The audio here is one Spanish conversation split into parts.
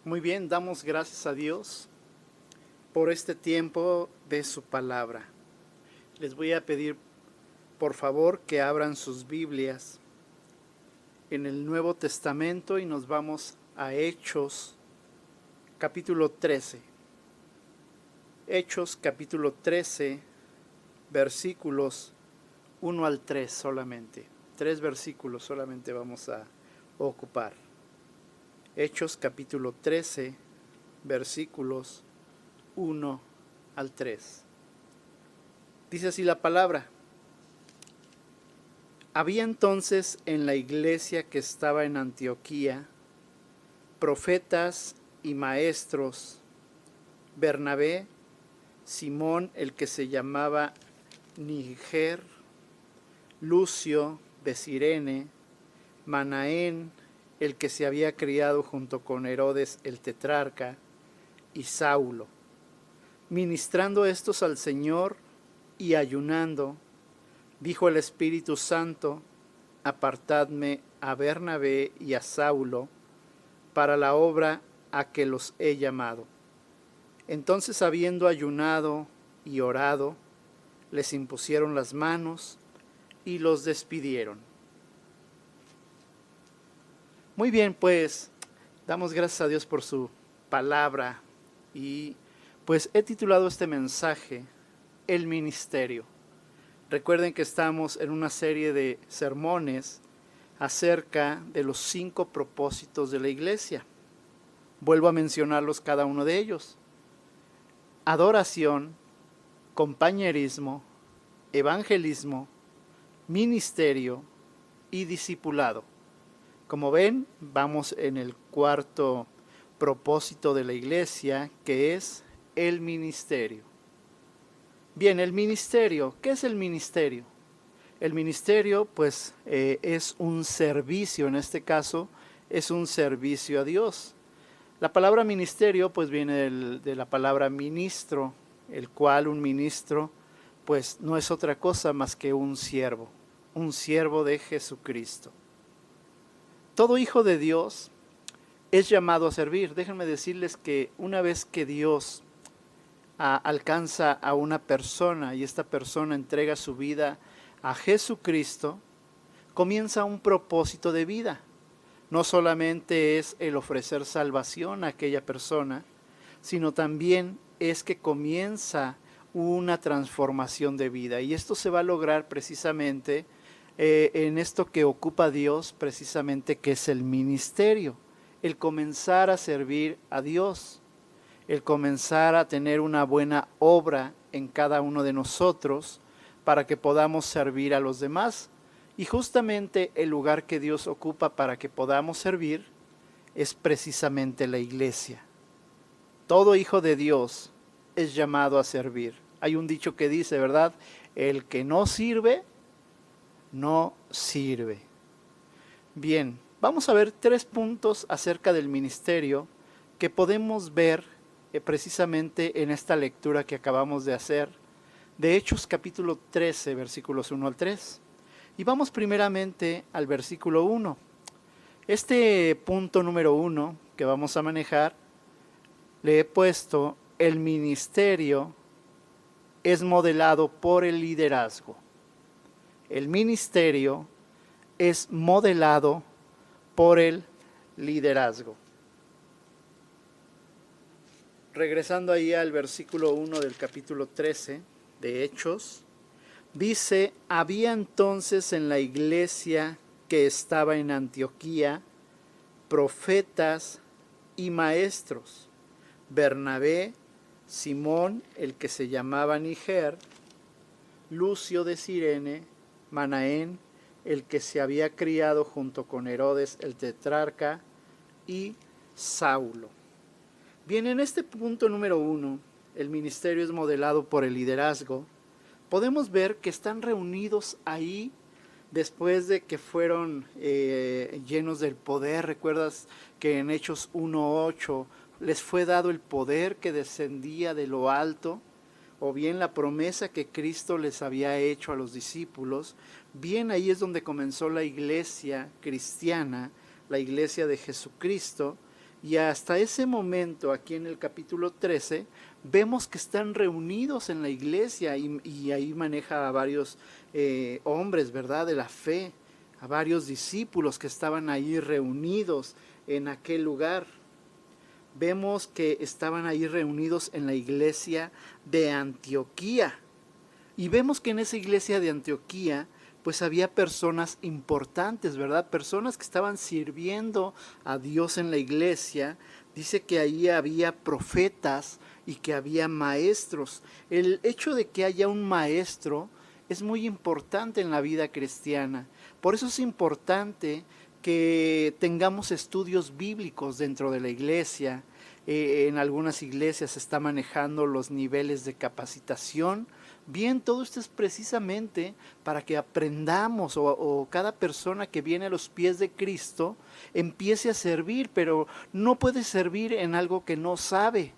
Muy bien, damos gracias a Dios por este tiempo de su palabra. Les voy a pedir, por favor, que abran sus Biblias en el Nuevo Testamento y nos vamos a Hechos, capítulo 13. Hechos, capítulo 13, versículos 1 al 3 solamente. 3 versículos solamente vamos a ocupar. Hechos, capítulo 13, versículos 1 al 3. Dice así la palabra. Había entonces en la iglesia que estaba en Antioquía profetas y maestros: Bernabé, Simón el que se llamaba Niger, Lucio de Cirene, Manaén el que se había criado junto con Herodes el tetrarca, y Saulo. Ministrando estos al Señor y ayunando, dijo el Espíritu Santo: apartadme a Bernabé y a Saulo para la obra a que los he llamado. Entonces, habiendo ayunado y orado, les impusieron las manos y los despidieron. Muy bien, pues damos gracias a Dios por su palabra y pues he titulado este mensaje El Ministerio. Recuerden que estamos en una serie de sermones acerca de los 5 propósitos de la iglesia. Vuelvo a mencionarlos cada uno de ellos: adoración, compañerismo, evangelismo, ministerio y discipulado. Como ven, vamos en el 4º propósito de la iglesia, que es el ministerio. Bien, el ministerio. ¿Qué es el ministerio? El ministerio, pues, es un servicio. En este caso, es un servicio a Dios. La palabra ministerio, pues, viene de la palabra ministro, el cual un ministro, pues, no es otra cosa más que un siervo de Jesucristo. Todo hijo de Dios es llamado a servir. Déjenme decirles que una vez que Dios alcanza a una persona y esta persona entrega su vida a Jesucristo, comienza un propósito de vida. No solamente es el ofrecer salvación a aquella persona, sino también es que comienza una transformación de vida. Y esto se va a lograr precisamente en esto que ocupa Dios, precisamente, que es el ministerio, el comenzar a servir a Dios, el comenzar a tener una buena obra en cada uno de nosotros para que podamos servir a los demás. Y justamente el lugar que Dios ocupa para que podamos servir es precisamente la iglesia. Todo hijo de Dios es llamado a servir. Hay un dicho que dice, ¿verdad? El que no sirve, no sirve. Bien, vamos a ver 3 puntos acerca del ministerio que podemos ver precisamente en esta lectura que acabamos de hacer de Hechos capítulo 13, versículos 1 al 3. Y vamos primeramente al versículo 1. Este punto número 1 que vamos a manejar, le he puesto: el ministerio es modelado por el liderazgo. El ministerio es modelado por el liderazgo. Regresando ahí al versículo 1 del capítulo 13 de Hechos, dice: había entonces en la iglesia que estaba en Antioquía profetas y maestros: Bernabé, Simón el que se llamaba Niger, Lucio de Cirene, Manaén el que se había criado junto con Herodes el tetrarca, y Saulo. Bien, en este punto número 1, el ministerio es modelado por el liderazgo. Podemos ver que están reunidos ahí después de que fueron llenos del poder. Recuerdas que en Hechos 1:8 les fue dado el poder que descendía de lo alto, o bien la promesa que Cristo les había hecho a los discípulos. Bien, ahí es donde comenzó la iglesia cristiana, la iglesia de Jesucristo, Y hasta ese momento, aquí en el capítulo 13, vemos que están reunidos en la iglesia y ahí maneja a varios hombres, ¿verdad?, de la fe, a varios discípulos que estaban ahí reunidos en aquel lugar. Vemos que estaban ahí reunidos en la iglesia de Antioquía. Y vemos que en esa iglesia de Antioquía pues había personas importantes, ¿verdad? Personas que estaban sirviendo a Dios en la iglesia. Dice que ahí había profetas y que había maestros. El hecho de que haya un maestro es muy importante en la vida cristiana. Por eso es importante que tengamos estudios bíblicos dentro de la iglesia. En algunas iglesias se está manejando los niveles de capacitación. Bien, todo esto es precisamente para que aprendamos o cada persona que viene a los pies de Cristo empiece a servir, pero no puede servir en algo que no sabe.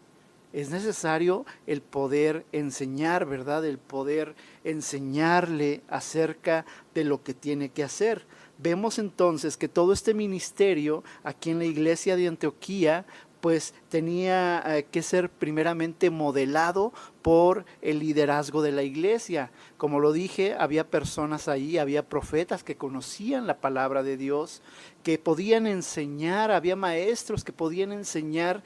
Es necesario el poder enseñar, ¿verdad? El poder enseñarle acerca de lo que tiene que hacer. Vemos entonces que todo este ministerio aquí en la iglesia de Antioquía pues tenía que ser primeramente modelado por el liderazgo de la iglesia. Como lo dije, había personas ahí, había profetas que conocían la palabra de Dios, que podían enseñar, había maestros que podían enseñar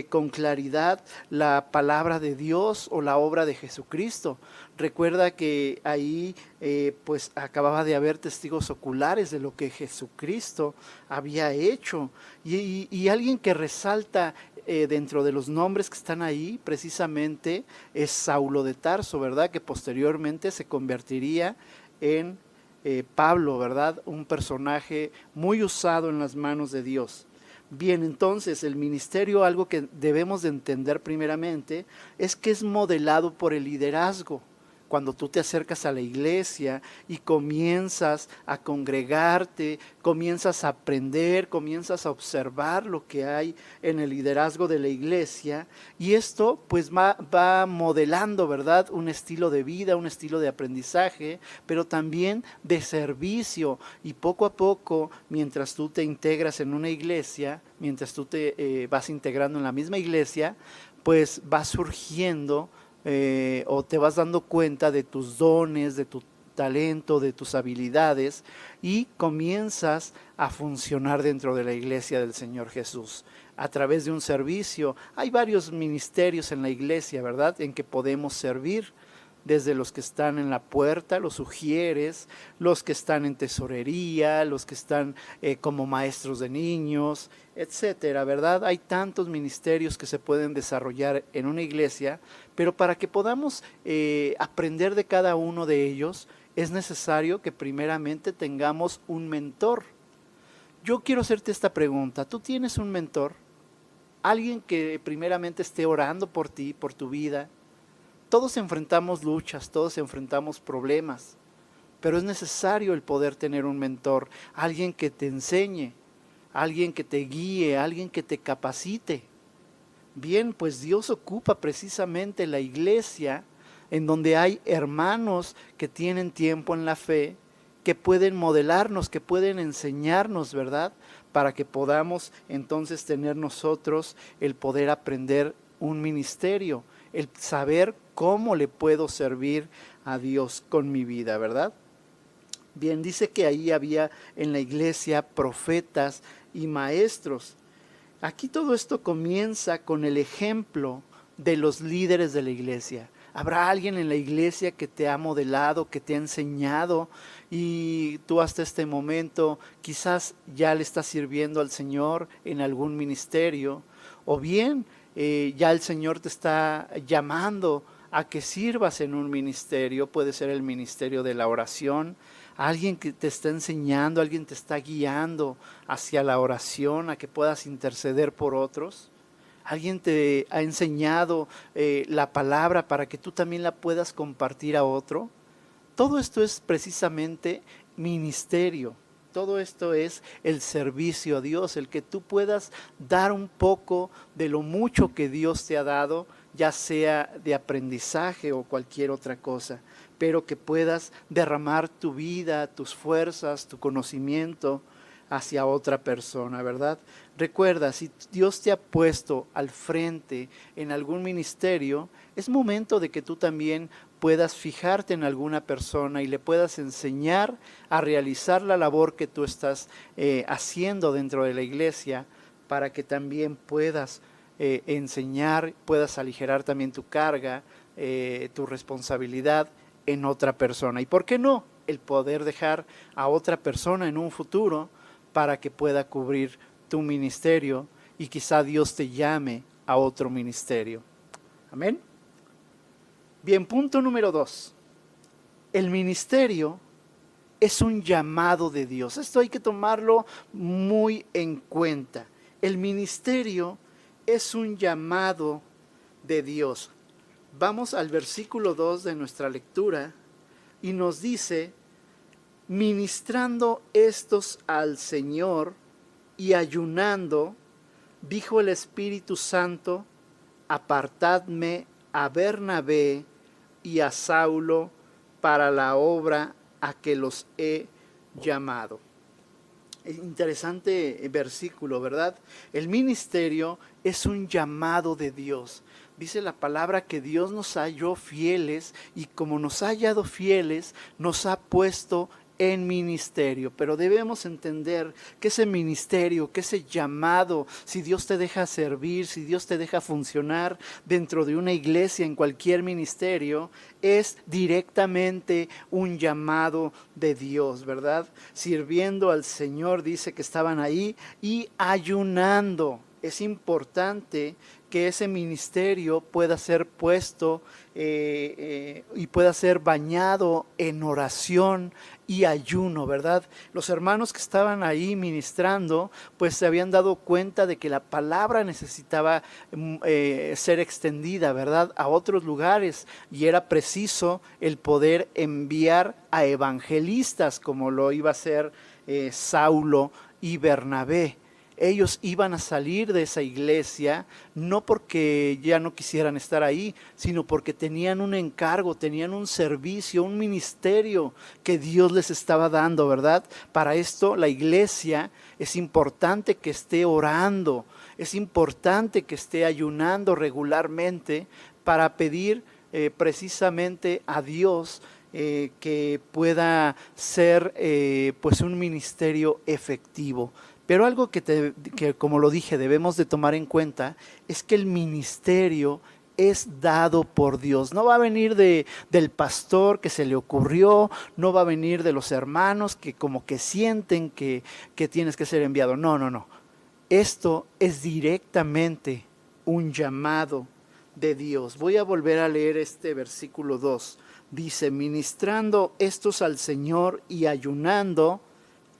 con claridad la palabra de Dios o la obra de Jesucristo. Recuerda que ahí pues acababa de haber testigos oculares de lo que Jesucristo había hecho. Y alguien que resalta dentro de los nombres que están ahí precisamente es Saulo de Tarso, ¿verdad? Que posteriormente se convertiría en Pablo, ¿verdad? Un personaje muy usado en las manos de Dios. Bien, entonces el ministerio, algo que debemos de entender primeramente, es que es modelado por el liderazgo. Cuando tú te acercas a la iglesia y comienzas a congregarte, comienzas a aprender, comienzas a observar lo que hay en el liderazgo de la iglesia, y esto pues va modelando, ¿verdad?, un estilo de vida, un estilo de aprendizaje, pero también de servicio. Y poco a poco, mientras tú te integras en una iglesia, mientras tú te vas integrando en la misma iglesia, pues va surgiendo o te vas dando cuenta de tus dones, de tu talento, de tus habilidades, y comienzas a funcionar dentro de la iglesia del Señor Jesús a través de un servicio. Hay varios ministerios en la iglesia, ¿verdad?, en que podemos servir. Desde los que están en la puerta, los sugieres, los que están en tesorería, los que están como maestros de niños, etcétera, ¿verdad? Hay tantos ministerios que se pueden desarrollar en una iglesia, pero para que podamos aprender de cada uno de ellos, es necesario que primeramente tengamos un mentor. Yo quiero hacerte esta pregunta: ¿tú tienes un mentor? Alguien que primeramente esté orando por ti, por tu vida. Todos enfrentamos luchas, todos enfrentamos problemas, pero es necesario el poder tener un mentor, alguien que te enseñe, alguien que te guíe, alguien que te capacite. Bien, pues Dios ocupa precisamente la iglesia en donde hay hermanos que tienen tiempo en la fe, que pueden modelarnos, que pueden enseñarnos, ¿verdad?, para que podamos entonces tener nosotros el poder aprender un ministerio, el saber cómo le puedo servir a Dios con mi vida, ¿verdad? Bien, dice que ahí había en la iglesia profetas y maestros. Aquí todo esto comienza con el ejemplo de los líderes de la iglesia. ¿Habrá alguien en la iglesia que te ha modelado, que te ha enseñado, y tú hasta este momento quizás ya le estás sirviendo al Señor en algún ministerio? O bien ya el Señor te está llamando a que sirvas en un ministerio. Puede ser el ministerio de la oración. Alguien que te está enseñando, alguien te está guiando hacia la oración, a que puedas interceder por otros. Alguien te ha enseñado la palabra para que tú también la puedas compartir a otro. Todo esto es precisamente ministerio. Todo esto es el servicio a Dios, el que tú puedas dar un poco de lo mucho que Dios te ha dado, ya sea de aprendizaje o cualquier otra cosa, pero que puedas derramar tu vida, tus fuerzas, tu conocimiento hacia otra persona, ¿verdad? Recuerda, si Dios te ha puesto al frente en algún ministerio, es momento de que tú también puedas fijarte en alguna persona y le puedas enseñar a realizar la labor que tú estás haciendo dentro de la iglesia, para que también puedas enseñar, puedas aligerar también tu carga, tu responsabilidad en otra persona. ¿Y por qué no? El poder dejar a otra persona en un futuro para que pueda cubrir tu ministerio y quizá Dios te llame a otro ministerio. Amén. Bien, punto número 2. El ministerio es un llamado de Dios. Esto hay que tomarlo muy en cuenta. El ministerio es un llamado de Dios. Vamos al versículo 2 de nuestra lectura y nos dice: ministrando estos al Señor y ayunando, dijo el Espíritu Santo: apartadme a Bernabé y a Saulo para la obra a que los he llamado. Interesante versículo, ¿verdad? El ministerio es un llamado de Dios. Dice la palabra que Dios nos halló fieles y como nos ha hallado fieles, nos ha puesto en ministerio. Pero debemos entender que ese ministerio, que ese llamado, si Dios te deja servir, si Dios te deja funcionar dentro de una iglesia, en cualquier ministerio, es directamente un llamado de Dios, ¿verdad? Sirviendo al Señor, dice que estaban ahí, y ayunando. Es importante que ese ministerio pueda ser puesto y pueda ser bañado en oración y ayuno, ¿verdad? Los hermanos que estaban ahí ministrando, pues se habían dado cuenta de que la palabra necesitaba ser extendida, ¿verdad?, a otros lugares, y era preciso el poder enviar a evangelistas, como lo iba a hacer Saulo y Bernabé. Ellos iban a salir de esa iglesia no porque ya no quisieran estar ahí, sino porque tenían un encargo, tenían un servicio, un ministerio que Dios les estaba dando, ¿verdad? Para esto la iglesia es importante que esté orando, es importante que esté ayunando regularmente para pedir precisamente a Dios que pueda ser pues un ministerio efectivo. Pero algo que como lo dije, debemos de tomar en cuenta es que el ministerio es dado por Dios. No va a venir del pastor que se le ocurrió, no va a venir de los hermanos que como que sienten que tienes que ser enviado. No, no, no. Esto es directamente un llamado de Dios. Voy a volver a leer este versículo 2. Dice: ministrando estos al Señor y ayunando,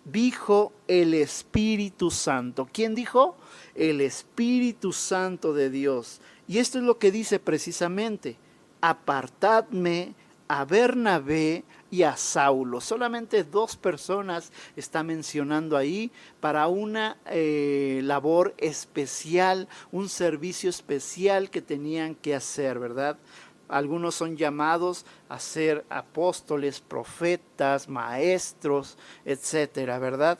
dijo el Espíritu Santo. ¿Quién dijo? El Espíritu Santo de Dios. Y esto es lo que dice precisamente: apartadme a Bernabé y a Saulo. Solamente 2 personas está mencionando ahí para una labor especial, un servicio especial que tenían que hacer, ¿verdad? Algunos son llamados a ser apóstoles, profetas, maestros, etcétera, ¿verdad?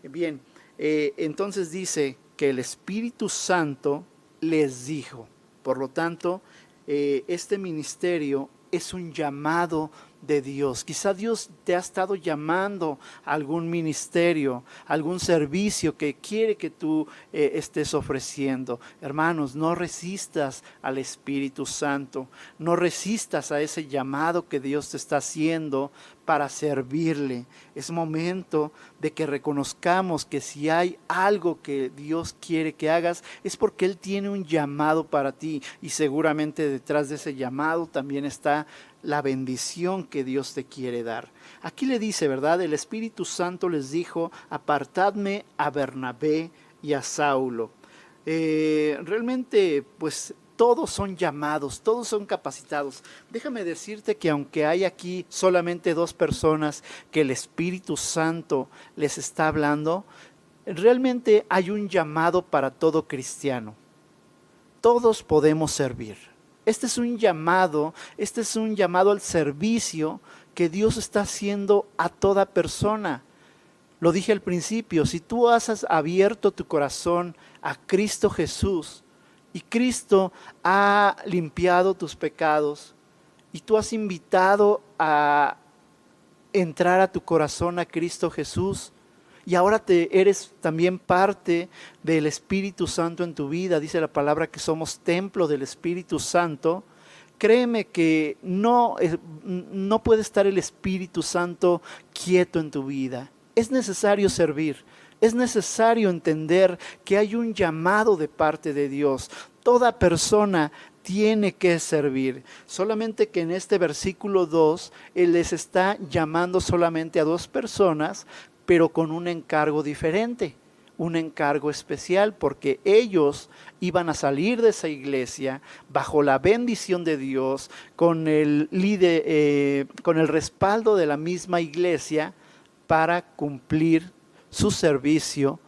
Bien, entonces dice que el Espíritu Santo les dijo. Por lo tanto, este ministerio es un llamado de Dios. Quizá Dios te ha estado llamando a algún ministerio, algún servicio que quiere que tú estés ofreciendo. Hermanos, no resistas al Espíritu Santo, no resistas a ese llamado que Dios te está haciendo para servirle. Es momento de que reconozcamos que si hay algo que Dios quiere que hagas, es porque Él tiene un llamado para ti, y seguramente detrás de ese llamado también está la bendición que Dios te quiere dar. Aquí le dice, ¿verdad? El Espíritu Santo les dijo: apartadme a Bernabé y a Saulo. Realmente, pues todos son llamados, todos son capacitados. Déjame decirte que aunque hay aquí solamente 2 personas que el Espíritu Santo les está hablando, realmente hay un llamado para todo cristiano. Todos podemos servir. Este es un llamado al servicio que Dios está haciendo a toda persona. Lo dije al principio, si tú has abierto tu corazón a Cristo Jesús y Cristo ha limpiado tus pecados y tú has invitado a entrar a tu corazón a Cristo Jesús y ahora eres también parte del Espíritu Santo en tu vida, dice la palabra que somos templo del Espíritu Santo, créeme que no puede estar el Espíritu Santo quieto en tu vida. Es necesario servir, es necesario entender que hay un llamado de parte de Dios. Toda persona tiene que servir. Solamente que en este versículo 2, Él les está llamando solamente a 2 personas, pero con un encargo diferente, un encargo especial, porque ellos iban a salir de esa iglesia bajo la bendición de Dios, con el respaldo de la misma iglesia, para cumplir su servicio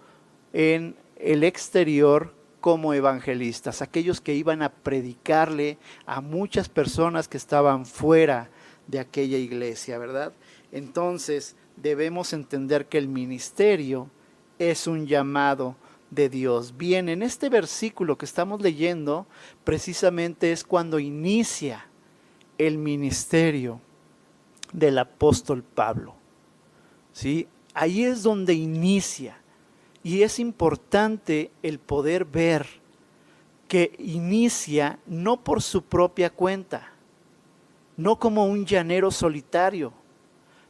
en el exterior como evangelistas, aquellos que iban a predicarle a muchas personas que estaban fuera de aquella iglesia, ¿verdad? Entonces debemos entender que el ministerio es un llamado de Dios. Bien, en este versículo que estamos leyendo, precisamente es cuando inicia el ministerio del apóstol Pablo. ¿Sí? Ahí es donde inicia, y es importante el poder ver que inicia no por su propia cuenta, no como un llanero solitario.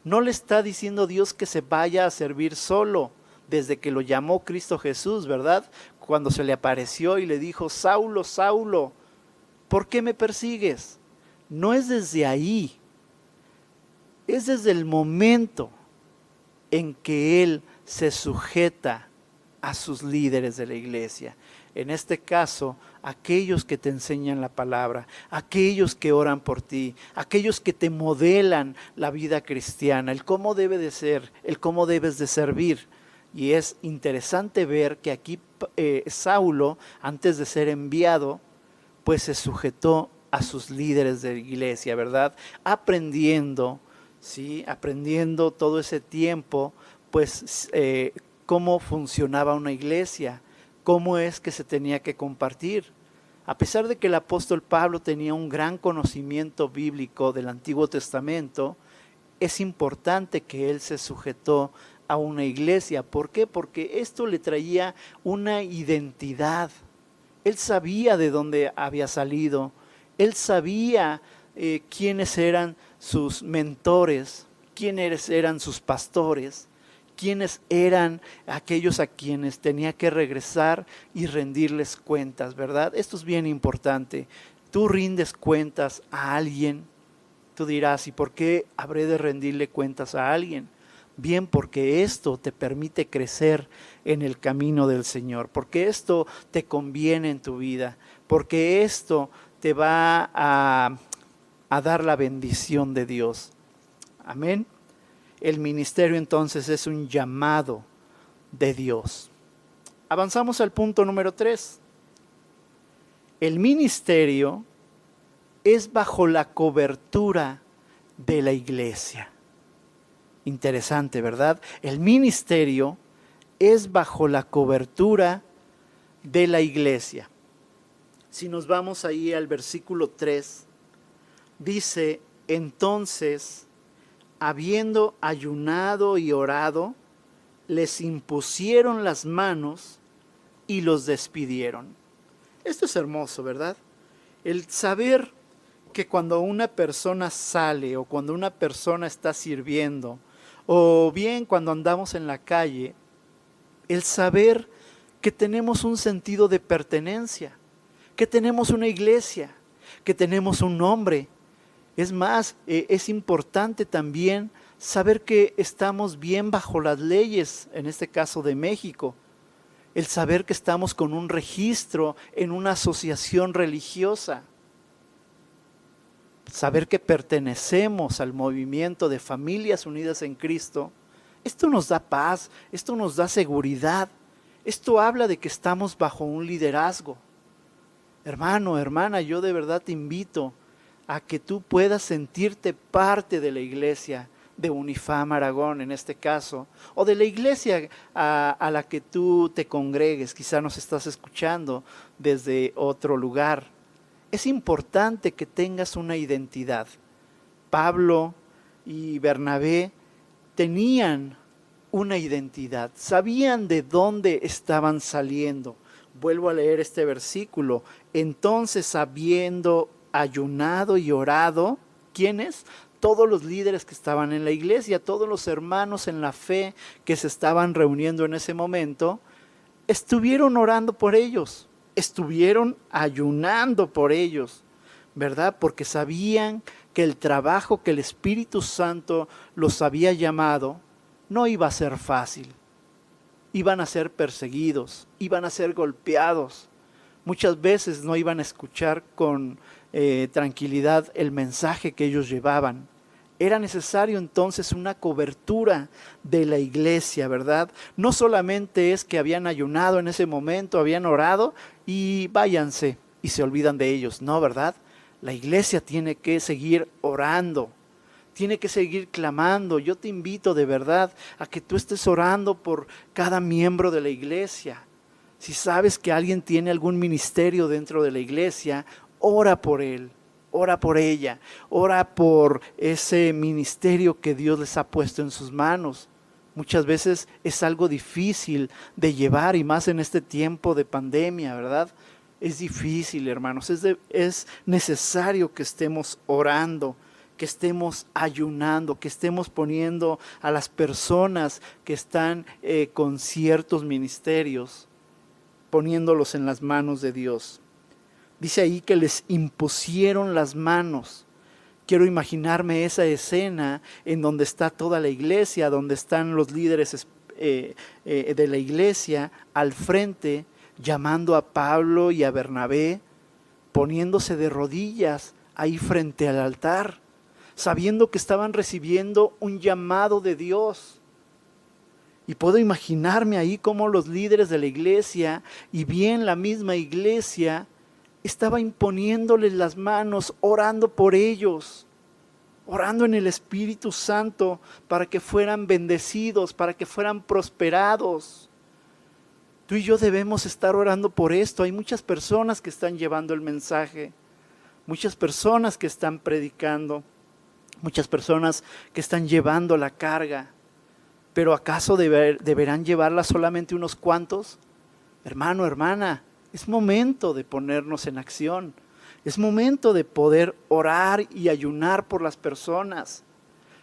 No le está diciendo Dios que se vaya a servir solo desde que lo llamó Cristo Jesús, ¿verdad? Cuando se le apareció y le dijo: Saulo, Saulo, ¿por qué me persigues? No es desde ahí, es desde el momento en que Él se sujeta a sus líderes de la iglesia. En este caso, aquellos que te enseñan la palabra, aquellos que oran por ti, aquellos que te modelan la vida cristiana, el cómo debe de ser, el cómo debes de servir. Y es interesante ver que aquí Saulo, antes de ser enviado, pues se sujetó a sus líderes de la iglesia, ¿verdad? Aprendiendo, ¿sí? Aprendiendo todo ese tiempo, pues cómo funcionaba una iglesia, cómo es que se tenía que compartir. A pesar de que el apóstol Pablo tenía un gran conocimiento bíblico del Antiguo Testamento, es importante que él se sujetó a una iglesia. ¿Por qué? Porque esto le traía una identidad. Él sabía de dónde había salido, él sabía quiénes eran sus mentores, quiénes eran sus pastores, quiénes eran aquellos a quienes tenía que regresar y rendirles cuentas, ¿verdad? Esto es bien importante. Tú rindes cuentas a alguien, tú dirás: ¿y por qué habré de rendirle cuentas a alguien? Bien, porque esto te permite crecer en el camino del Señor, porque esto te conviene en tu vida, porque esto te va a dar la bendición de Dios. Amén. El ministerio entonces es un llamado de Dios. Avanzamos al punto número 3. El ministerio es bajo la cobertura de la iglesia. Interesante, ¿verdad? El ministerio es bajo la cobertura de la iglesia. Si nos vamos ahí al versículo 3, dice: entonces, habiendo ayunado y orado, les impusieron las manos y los despidieron. Esto es hermoso, ¿verdad? El saber que cuando una persona sale o cuando una persona está sirviendo, o bien cuando andamos en la calle, el saber que tenemos un sentido de pertenencia, que tenemos una iglesia, que tenemos un nombre. Es más, es importante también saber que estamos bien bajo las leyes, en este caso de México. El saber que estamos con un registro en una asociación religiosa. Saber que pertenecemos al movimiento de Familias Unidas en Cristo. Esto nos da paz, esto nos da seguridad. Esto habla de que estamos bajo un liderazgo. Hermano, hermana, yo de verdad te invito a que tú puedas sentirte parte de la iglesia, de Unifam Aragón en este caso, o de la iglesia a la que tú te congregues, quizá nos estás escuchando desde otro lugar. Es importante que tengas una identidad. Pablo y Bernabé tenían una identidad, sabían de dónde estaban saliendo. Vuelvo a leer este versículo. Entonces, habiendo ayunado y orado, ¿quiénes? Todos los líderes que estaban en la iglesia, todos los hermanos en la fe que se estaban reuniendo en ese momento, estuvieron orando por ellos, estuvieron ayunando por ellos, ¿verdad? Porque sabían que el trabajo que el Espíritu Santo los había llamado no iba a ser fácil. Iban a ser perseguidos, iban a ser golpeados. Muchas veces no iban a escuchar con tranquilidad el mensaje que ellos llevaban. Era necesario entonces una cobertura de la iglesia, ¿verdad? No solamente es que habían ayunado en ese momento, habían orado y váyanse y se olvidan de ellos, no, ¿verdad? La iglesia tiene que seguir orando, tiene que seguir clamando. Yo te invito de verdad a que tú estés orando por cada miembro de la iglesia. Si sabes que alguien tiene algún ministerio dentro de la iglesia, ora por él. Ora por ella, ora por ese ministerio que Dios les ha puesto en sus manos. Muchas veces es algo difícil de llevar y más en este tiempo de pandemia, ¿verdad? Es difícil, hermanos, es necesario que estemos orando, que estemos ayunando, que estemos poniendo a las personas que están con ciertos ministerios, poniéndolos en las manos de Dios. Dice ahí que les impusieron las manos. Quiero imaginarme esa escena en donde está toda la iglesia, donde están los líderes de la iglesia al frente, llamando a Pablo y a Bernabé, poniéndose de rodillas ahí frente al altar, sabiendo que estaban recibiendo un llamado de Dios. Y puedo imaginarme ahí cómo los líderes de la iglesia y bien la misma iglesia estaba imponiéndoles las manos, orando por ellos, orando en el Espíritu Santo para que fueran bendecidos, para que fueran prosperados. Tú y yo debemos estar orando por esto. Hay muchas personas que están llevando el mensaje, muchas personas que están predicando, muchas personas que están llevando la carga. ¿Pero acaso deberán llevarla solamente unos cuantos? Hermano, hermana, es momento de ponernos en acción. Es momento de poder orar y ayunar por las personas.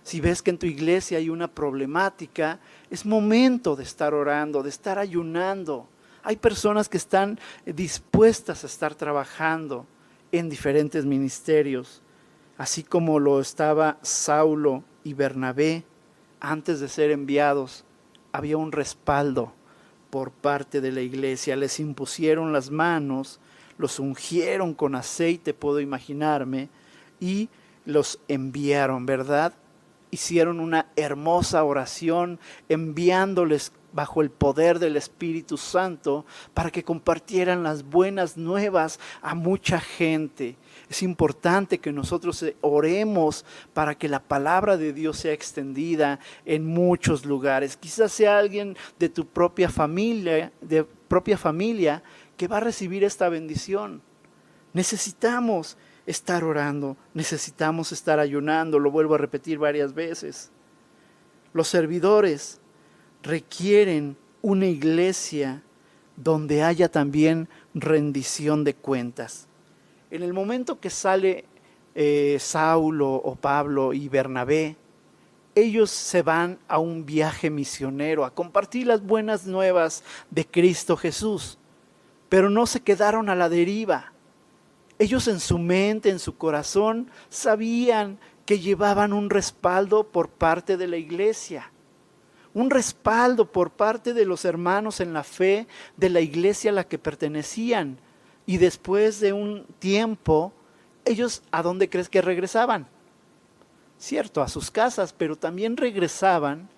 Si ves que en tu iglesia hay una problemática, es momento de estar orando, de estar ayunando. Hay personas que están dispuestas a estar trabajando en diferentes ministerios, así como lo estaba Saulo y Bernabé antes de ser enviados. Había un respaldo por parte de la iglesia, les impusieron las manos, los ungieron con aceite, puedo imaginarme, y los enviaron, ¿verdad? Hicieron una hermosa oración, enviándoles bajo el poder del Espíritu Santo para que compartieran las buenas nuevas a mucha gente. Es importante que nosotros oremos para que la palabra de Dios sea extendida en muchos lugares. Quizás sea alguien de tu propia familia, que va a recibir esta bendición. Necesitamos estar orando, necesitamos estar ayunando, lo vuelvo a repetir varias veces. Los servidores requieren una iglesia donde haya también rendición de cuentas. En el momento que sale Saulo o Pablo y Bernabé, ellos se van a un viaje misionero, a compartir las buenas nuevas de Cristo Jesús, pero no se quedaron a la deriva. Ellos en su mente, en su corazón, sabían que llevaban un respaldo por parte de la iglesia, un respaldo por parte de los hermanos en la fe de la iglesia a la que pertenecían. Y después de un tiempo, ellos ¿a dónde crees que regresaban? Cierto, a sus casas, pero también regresaban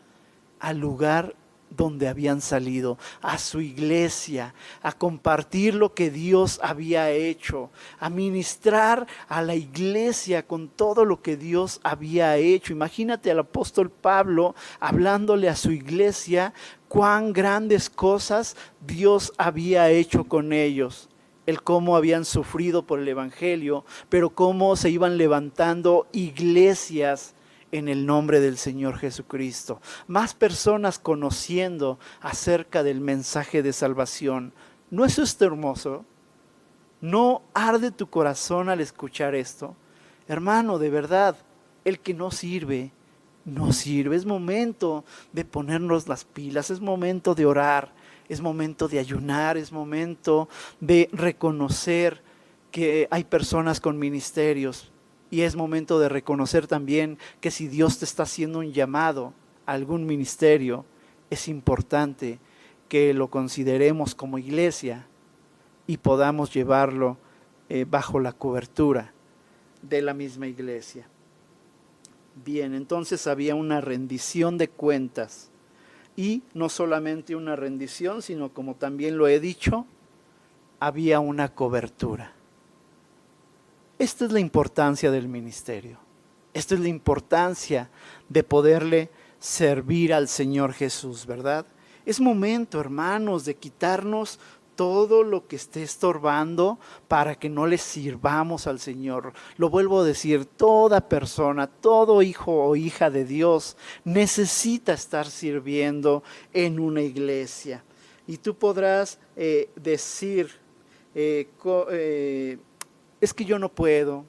al lugar donde habían salido, a su iglesia, a compartir lo que Dios había hecho, a ministrar a la iglesia con todo lo que Dios había hecho. Imagínate al apóstol Pablo hablándole a su iglesia cuán grandes cosas Dios había hecho con ellos. El cómo habían sufrido por el evangelio, pero cómo se iban levantando iglesias en el nombre del Señor Jesucristo. Más personas conociendo acerca del mensaje de salvación. ¿No es esto hermoso? ¿No arde tu corazón al escuchar esto? Hermano, de verdad, el que no sirve, no sirve. Es momento de ponernos las pilas, es momento de orar, es momento de ayunar, es momento de reconocer que hay personas con ministerios. Y es momento de reconocer también que si Dios te está haciendo un llamado a algún ministerio, es importante que lo consideremos como iglesia y podamos llevarlo bajo la cobertura de la misma iglesia. Bien, entonces había una rendición de cuentas. Y no solamente una rendición, sino como también lo he dicho, había una cobertura. Esta es la importancia del ministerio. Esta es la importancia de poderle servir al Señor Jesús, ¿verdad? Es momento, hermanos, de quitarnos todo lo que esté estorbando para que no le sirvamos al Señor. Lo vuelvo a decir, toda persona, todo hijo o hija de Dios necesita estar sirviendo en una iglesia. Y tú podrás decir, es que yo no puedo,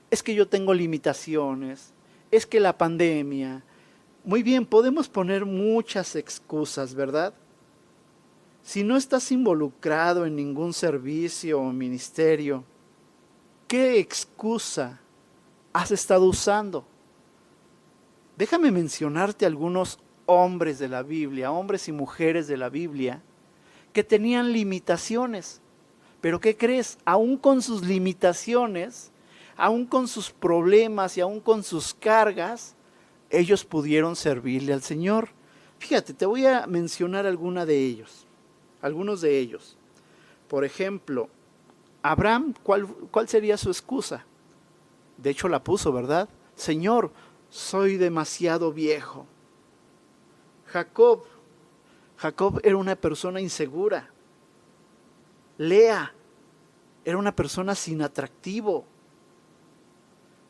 es que yo tengo limitaciones, es que la pandemia. Muy bien, podemos poner muchas excusas, ¿verdad? Si no estás involucrado en ningún servicio o ministerio, ¿qué excusa has estado usando? Déjame mencionarte algunos hombres de la Biblia, hombres y mujeres de la Biblia, que tenían limitaciones. Pero ¿qué crees? Aún con sus limitaciones, aún con sus problemas y aún con sus cargas, ellos pudieron servirle al Señor. Fíjate, te voy a mencionar algunos de ellos. Por ejemplo, Abraham, ¿cuál sería su excusa? De hecho la puso, ¿verdad? Señor, soy demasiado viejo. Jacob era una persona insegura. Lea era una persona sin atractivo.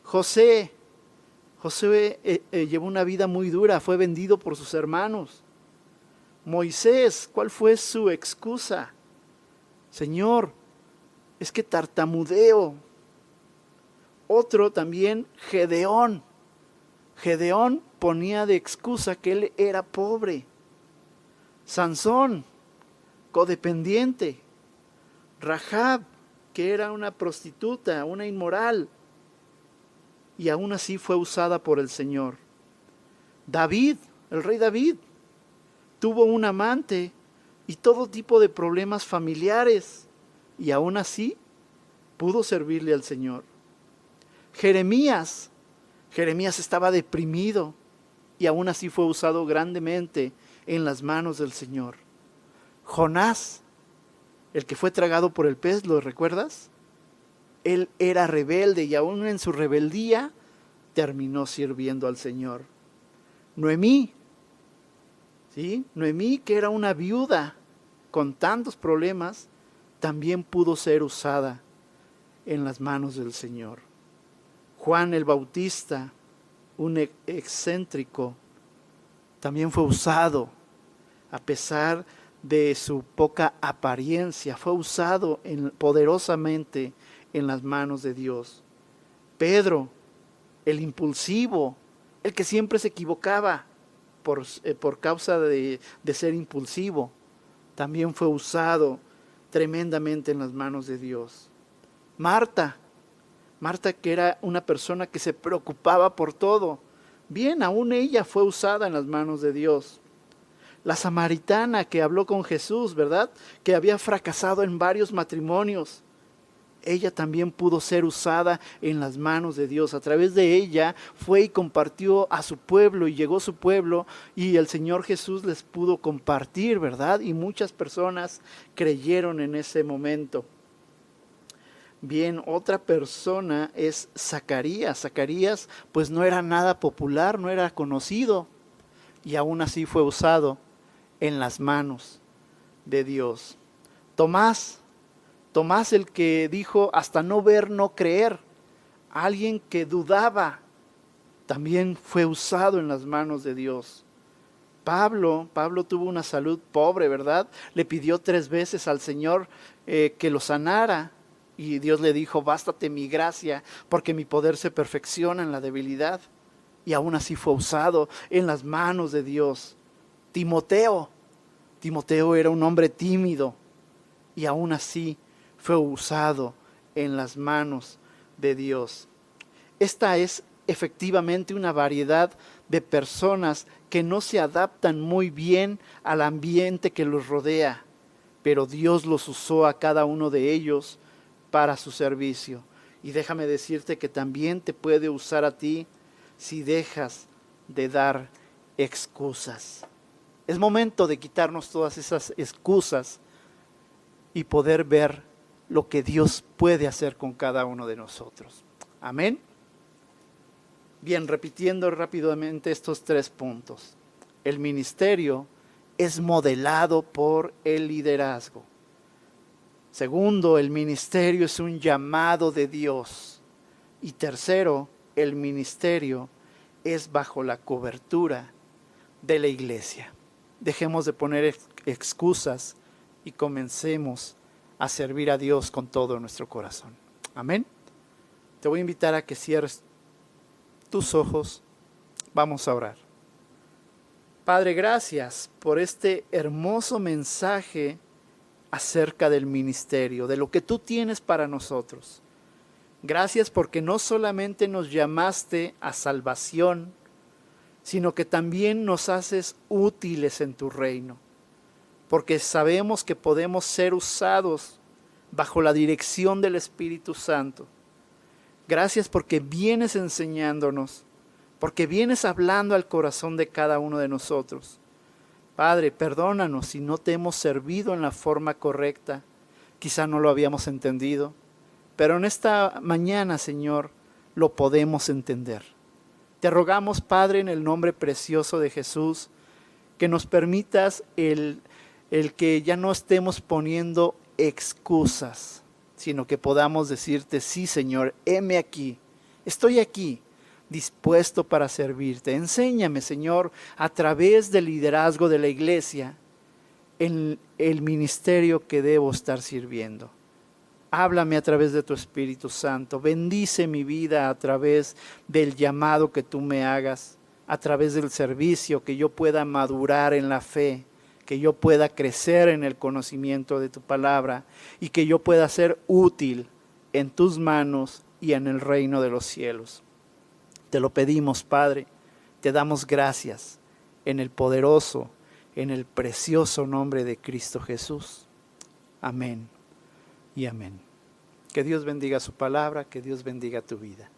José llevó una vida muy dura, fue vendido por sus hermanos. Moisés, ¿cuál fue su excusa? Señor, es que tartamudeo. Otro también, Gedeón. Gedeón ponía de excusa que él era pobre. Sansón, codependiente. Rahab, que era una prostituta, una inmoral, y aún así fue usada por el Señor. David, el rey David, tuvo un amante y todo tipo de problemas familiares, y aún así pudo servirle al Señor. Jeremías estaba deprimido y aún así fue usado grandemente en las manos del Señor. Jonás, el que fue tragado por el pez, ¿lo recuerdas? Él era rebelde y aún en su rebeldía terminó sirviendo al Señor. Noemí, ¿sí? Noemí, que era una viuda con tantos problemas, también pudo ser usada en las manos del Señor. Juan el Bautista, un excéntrico, también fue usado a pesar de su poca apariencia, fue usado poderosamente en las manos de Dios. Pedro, el impulsivo, el que siempre se equivocaba por causa de ser impulsivo, también fue usado tremendamente en las manos de Dios. Marta, que era una persona que se preocupaba por todo, bien, aún ella fue usada en las manos de Dios. La samaritana que habló con Jesús, ¿verdad? Que había fracasado en varios matrimonios. ella también pudo ser usada en las manos de Dios. A través de ella fue y compartió a su pueblo y llegó su pueblo y el Señor Jesús les pudo compartir, ¿verdad? Y muchas personas creyeron en ese momento. Bien, otra persona es Zacarías. Zacarías pues no era nada popular, no era conocido y aún así fue usado en las manos de Dios. Tomás el que dijo hasta no ver, no creer. Alguien que dudaba, también fue usado en las manos de Dios. Pablo tuvo una salud pobre, ¿verdad? Le pidió 3 veces al Señor que lo sanara. Y Dios le dijo, bástate mi gracia, porque mi poder se perfecciona en la debilidad. Y aún así fue usado en las manos de Dios. Timoteo era un hombre tímido y aún así fue usado en las manos de Dios. Esta es efectivamente una variedad de personas que no se adaptan muy bien al ambiente que los rodea, pero Dios los usó a cada uno de ellos para su servicio. Y déjame decirte que también te puede usar a ti si dejas de dar excusas. Es momento de quitarnos todas esas excusas y poder ver lo que Dios puede hacer con cada uno de nosotros. Amén. Bien, repitiendo rápidamente estos 3 puntos. El ministerio es modelado por el liderazgo. Segundo, el ministerio es un llamado de Dios. Y tercero, el ministerio es bajo la cobertura de la iglesia. Dejemos de poner excusas y comencemos a servir a Dios con todo nuestro corazón. Amén. Te voy a invitar a que cierres tus ojos. Vamos a orar. Padre, gracias por este hermoso mensaje acerca del ministerio, de lo que tú tienes para nosotros. Gracias porque no solamente nos llamaste a salvación, sino que también nos haces útiles en tu reino, porque sabemos que podemos ser usados bajo la dirección del Espíritu Santo. Gracias porque vienes enseñándonos, porque vienes hablando al corazón de cada uno de nosotros. Padre, perdónanos si no te hemos servido en la forma correcta, quizá no lo habíamos entendido, pero en esta mañana, Señor, lo podemos entender. Te rogamos, Padre, en el nombre precioso de Jesús, que nos permitas el que ya no estemos poniendo excusas, sino que podamos decirte, sí, Señor, heme aquí, estoy aquí, dispuesto para servirte. Enséñame, Señor, a través del liderazgo de la iglesia, en el ministerio que debo estar sirviendo. Háblame a través de tu Espíritu Santo. Bendice mi vida a través del llamado que tú me hagas, a través del servicio, que yo pueda madurar en la fe, que yo pueda crecer en el conocimiento de tu palabra y que yo pueda ser útil en tus manos y en el reino de los cielos. Te lo pedimos, Padre, te damos gracias en el poderoso, en el precioso nombre de Cristo Jesús. Amén y amén. Que Dios bendiga su palabra, que Dios bendiga tu vida.